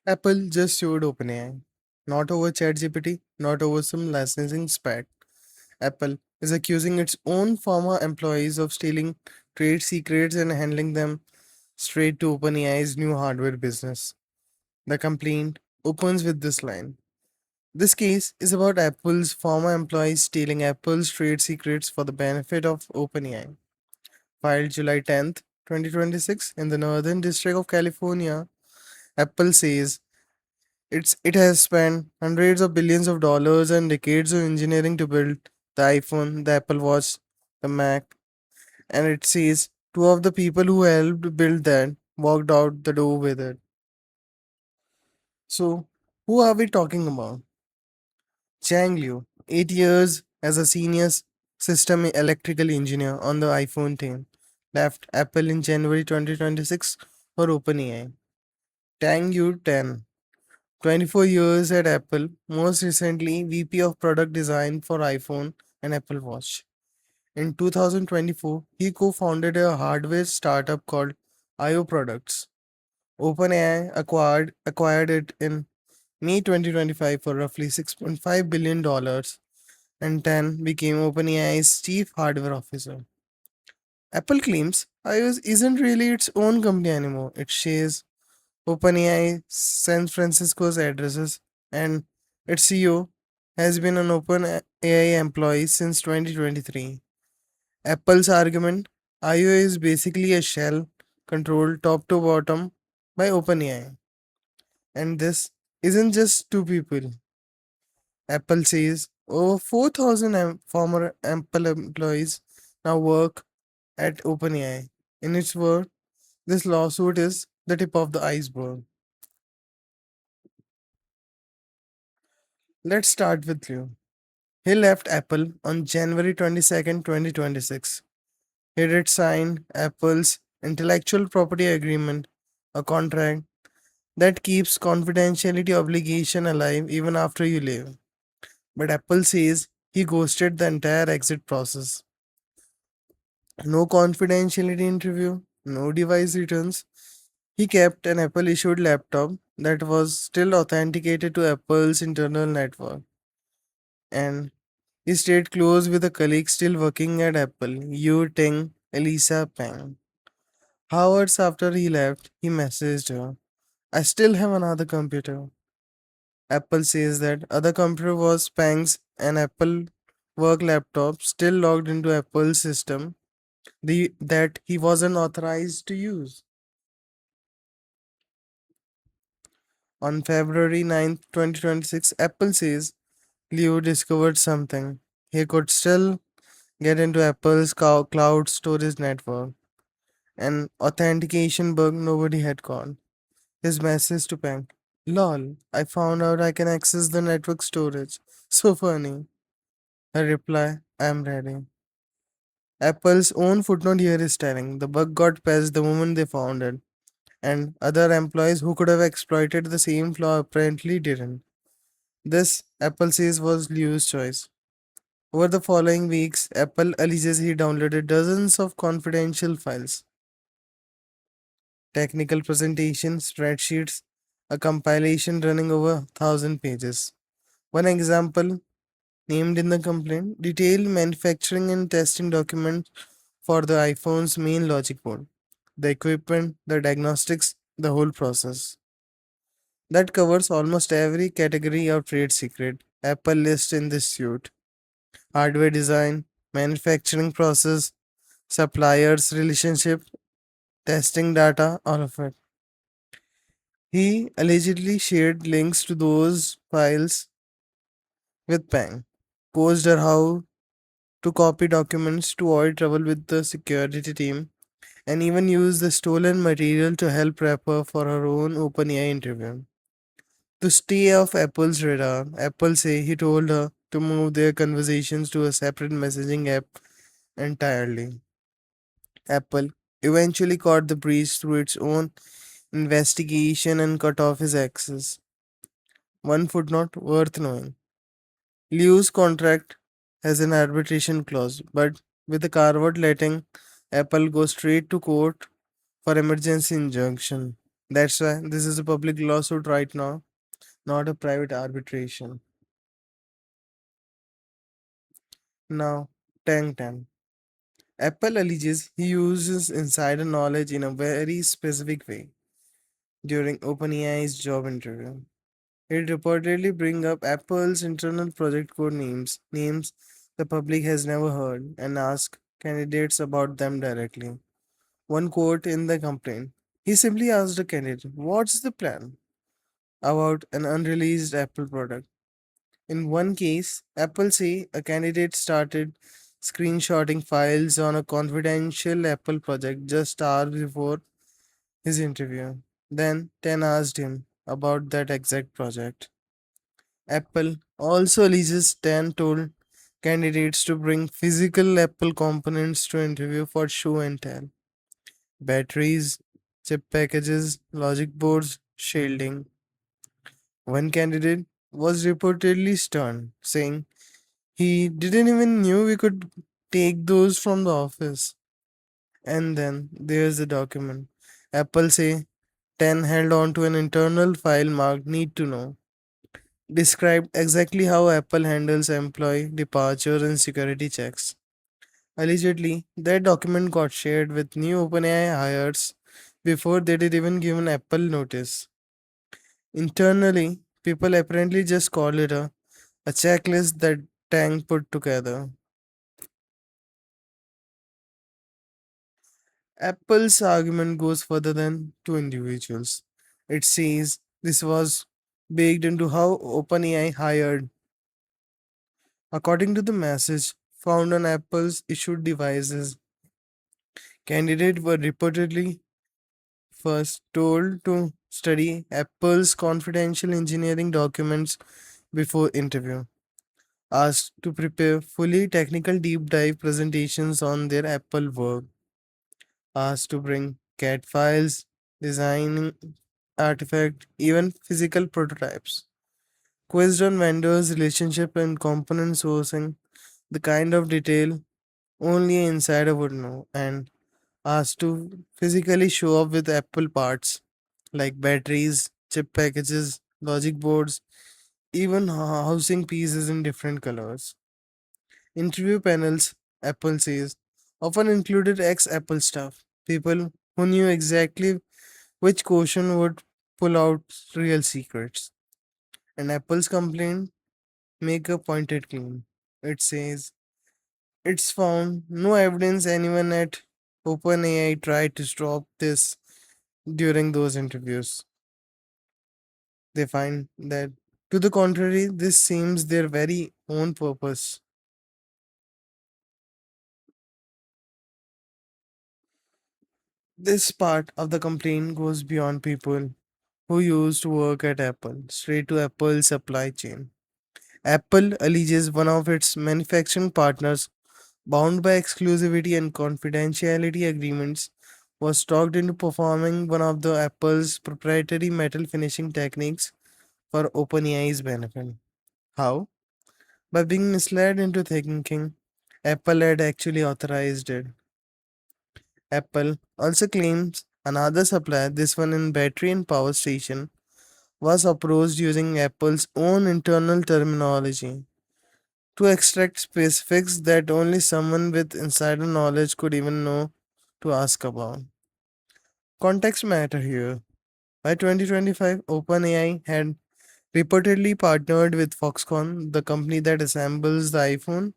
Apple just sued OpenAI. Not over ChatGPT, not over some licensing spat. Apple is accusing its own former employees of stealing trade secrets and handling them straight to OpenAI's new hardware business. The complaint opens with this line. This case is about Apple's former employees stealing Apple's trade secrets for the benefit of OpenAI. Filed July 10th, 2026, in the Northern District of California, Apple says it has spent hundreds of billions of dollars and decades of engineering to build the iPhone, the Apple Watch, the Mac, and it says two of the people who helped build that walked out the door with it. So, who are we talking about? Chang Liu, 8 years as a senior system electrical engineer on the iPhone team, left Apple in January 2026 for OpenAI. Tang Yew Tan, 24 years at Apple, most recently VP of Product Design for iPhone and Apple Watch. In 2024, he co founded a hardware startup called IO Products. OpenAI acquired it in May 2025 for roughly $6.5 billion, and Tan became OpenAI's chief hardware officer. Apple claims iOS isn't really its own company anymore. It shares OpenAI San Francisco's addresses, and its CEO has been an OpenAI employee since 2023. Apple's argument: iOS is basically a shell controlled top to bottom by OpenAI. And this isn't just two people. Apple says over 4,000 former Apple employees now work at OpenAI. In its word, this lawsuit is the tip of the iceberg. Let's start with Liu. He left Apple on January 22nd, 2026. He did sign Apple's intellectual property agreement, a contract that keeps confidentiality obligation alive even after you leave. But Apple says he ghosted the entire exit process. No confidentiality interview, no device returns. He kept an Apple issued laptop that was still authenticated to Apple's internal network. And he stayed close with a colleague still working at Apple, Yu Ting Elisa Pang. Hours after he left, he messaged her, I still have another computer. Apple says that other computer was Pang's an Apple work laptop still logged into Apple's system that he wasn't authorized to use. On February 9th, 2026, Apple says Leo discovered something. He could still get into Apple's cloud storage network, an authentication bug nobody had caught. His message to Pang: Lol, I found out I can access the network storage. So funny. Her reply: I'm ready. Apple's own footnote here is telling the bug got patched the moment they found it, and other employees who could have exploited the same flaw apparently didn't. This, Apple says, was Liu's choice. Over the following weeks, Apple alleges he downloaded dozens of confidential files, technical presentations, spreadsheets, a compilation running over 1,000 pages. One example named in the complaint: detailed manufacturing and testing documents for the iPhone's main logic board, the equipment, the diagnostics, the whole process. That covers almost every category of trade secret Apple lists in this suit: hardware design, manufacturing process, suppliers relationship, testing data, all of it. He allegedly shared links to those files with Pang, coached her how to copy documents to avoid trouble with the security team, and even used the stolen material to help prep her for her own OpenAI interview. To stay off Apple's radar, Apple say he told her to move their conversations to a separate messaging app entirely. Apple eventually caught the breach through its own investigation and cut off his access. One footnote worth knowing: Liu's contract has an arbitration clause, but with the carve letting Apple go straight to court for emergency injunction. That's why this is a public lawsuit right now, not a private arbitration. Now, Tang Tan. Apple alleges he uses insider knowledge in a very specific way during OpenAI's job interview. It reportedly bring up Apple's internal project code names the public has never heard, and ask candidates about them directly. One quote in the complaint. He simply asked a candidate, "What's the plan?" about an unreleased Apple product. In one case, Apple say a candidate started screenshotting files on a confidential Apple project just hours before his interview. Then 10 asked him about that exact project. Apple also alleges 10 told candidates to bring physical Apple components to interview for show and tell. Batteries, chip packages, logic boards, shielding. One candidate was reportedly stunned, saying he didn't even knew we could take those from the office. And then there's the document. Apple say 10 held on to an internal file marked need to know. Described exactly how Apple handles employee departures and security checks. Allegedly, that document got shared with new OpenAI hires before they did even give an Apple notice. Internally, people apparently just call it a checklist that Tang put together. Apple's argument goes further than two individuals. It says this was baked into how OpenAI hired. According to the message found on Apple's issued devices, candidates were reportedly first told to study Apple's confidential engineering documents before interview, asked to prepare fully technical deep dive presentations on their Apple work, asked to bring CAD files, designing artifact, even physical prototypes. Quizzed on vendors' relationship and component sourcing, the kind of detail only an insider would know, and asked to physically show up with Apple parts like batteries, chip packages, logic boards, even housing pieces in different colors. Interview panels, Apple says, often included ex Apple staff, people who knew exactly which question would pull out real secrets. And Apple's complaint make a pointed claim. It says it's found no evidence anyone at OpenAI tried to stop this during those interviews. They find that, to the contrary, this seems their very own purpose. This part of the complaint goes beyond people who used to work at Apple, straight to Apple's supply chain. Apple alleges one of its manufacturing partners, bound by exclusivity and confidentiality agreements, was talked into performing one of the Apple's proprietary metal finishing techniques for OpenAI's benefit. How? By being misled into thinking Apple had actually authorized it. Apple also claims another supplier, this one in battery and power station, was approached using Apple's own internal terminology to extract specifics that only someone with insider knowledge could even know to ask about. Context matter here. By 2025, OpenAI had reportedly partnered with Foxconn, the company that assembles the iPhone,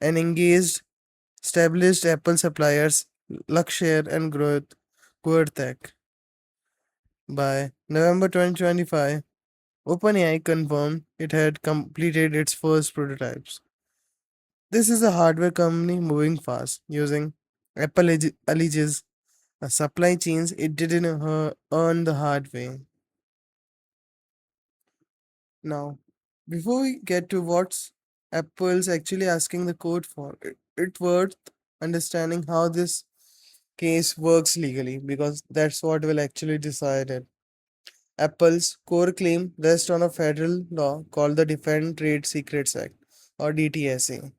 and engaged established Apple suppliers Luxshare and Tech. By November 2025, OpenAI confirmed it had completed its first prototypes. This is a hardware company moving fast, using Apple alleges a supply chains it didn't earn the hard way. Now, before we get to what's Apple's actually asking the code for, it's worth understanding how this case works legally because that's what will actually decide it. Apple's core claim rests on a federal law called the Defend Trade Secrets Act or DTSA.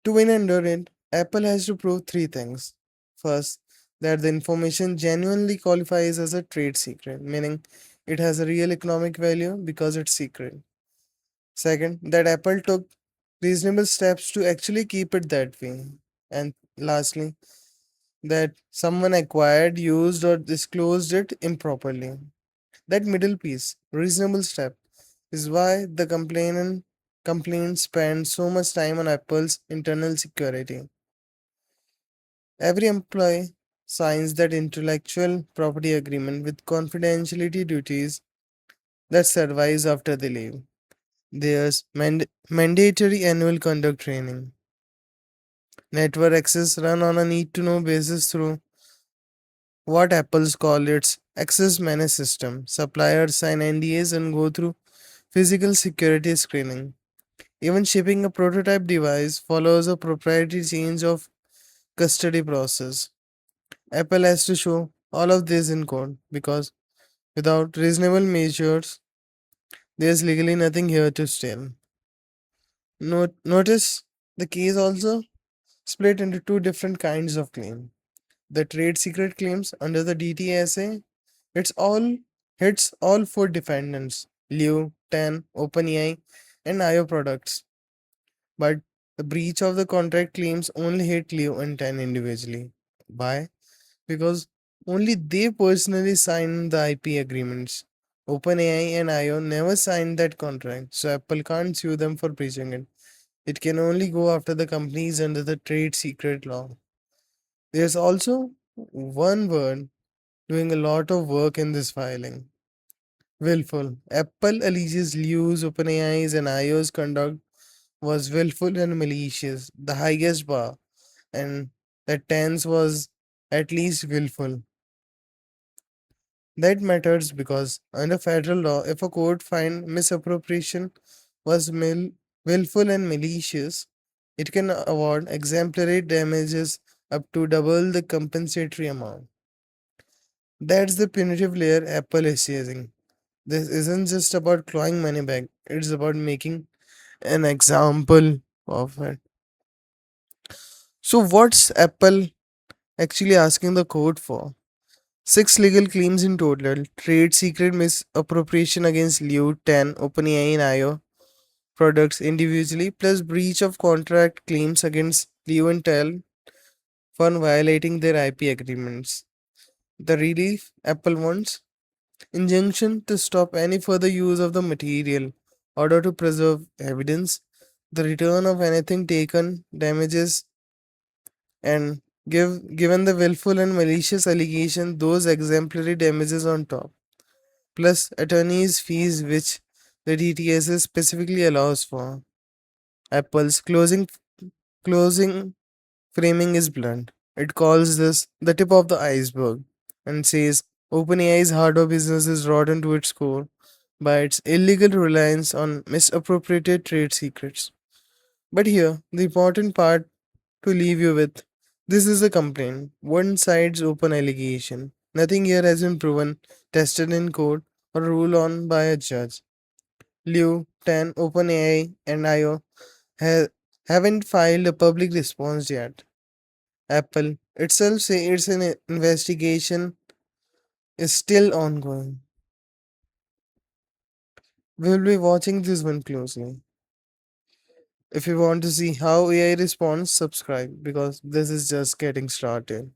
To win under it, Apple has to prove three things. First, that the information genuinely qualifies as a trade secret, meaning it has a real economic value because it's secret. Second, that Apple took reasonable steps to actually keep it that way. And lastly, that someone acquired, used, or disclosed it improperly. That middle piece, reasonable step, is why the complaint spends so much time on Apple's internal security. Every employee signs that intellectual property agreement with confidentiality duties that survives after they leave. There's mandatory annual conduct training. Network access run on a need to know basis through what Apple's call its access managed system. Suppliers sign NDAs and go through physical security screening. Even shipping a prototype device follows a proprietary change of custody process. Apple has to show all of this in code because without reasonable measures, there's legally nothing here to steal. Notice the case also split into two different kinds of claim. The trade secret claims under the DTSA, it's all hits all four defendants, Liu, Tan, OpenAI, and IO products. But the breach of the contract claims only hit Liu and Tan individually. Why? Because only they personally signed the IP agreements. OpenAI and IO never signed that contract, so Apple can't sue them for breaching it. It can only go after the companies under the trade secret law. There's also one word doing a lot of work in this filing. Willful. Apple alleges Liu's, OpenAI's, and IO's conduct was willful and malicious, the highest bar, and that tense was at least willful. That matters because under federal law, if a court find misappropriation was willful and malicious, it can award exemplary damages up to double the compensatory amount. That's the punitive layer Apple is chasing. This isn't just about clawing money back, it's about making an example of it. So, what's Apple actually asking the court for? Six legal claims in total: trade secret misappropriation against Liu, Tan, OpenAI, and IO products individually, plus breach of contract claims against Liu and Tan for violating their IP agreements. The relief Apple wants: injunction to stop any further use of the material, order to preserve evidence, the return of anything taken, damages, and given the willful and malicious allegation, those exemplary damages on top, plus attorney's fees, which the DTSA specifically allows for. Apple's closing framing is blunt. It calls this the tip of the iceberg and says OpenAI's hardware business is rotten to its core by its illegal reliance on misappropriated trade secrets. But here, the important part to leave you with: this is a complaint, one side's open allegation. Nothing here has been proven, tested in court, or ruled on by a judge. Liu, Tan, OpenAI, and IO ha- haven't filed a public response yet. Apple itself says its investigation is still ongoing. We'll be watching this one closely. If you want to see how AI responds, subscribe because this is just getting started.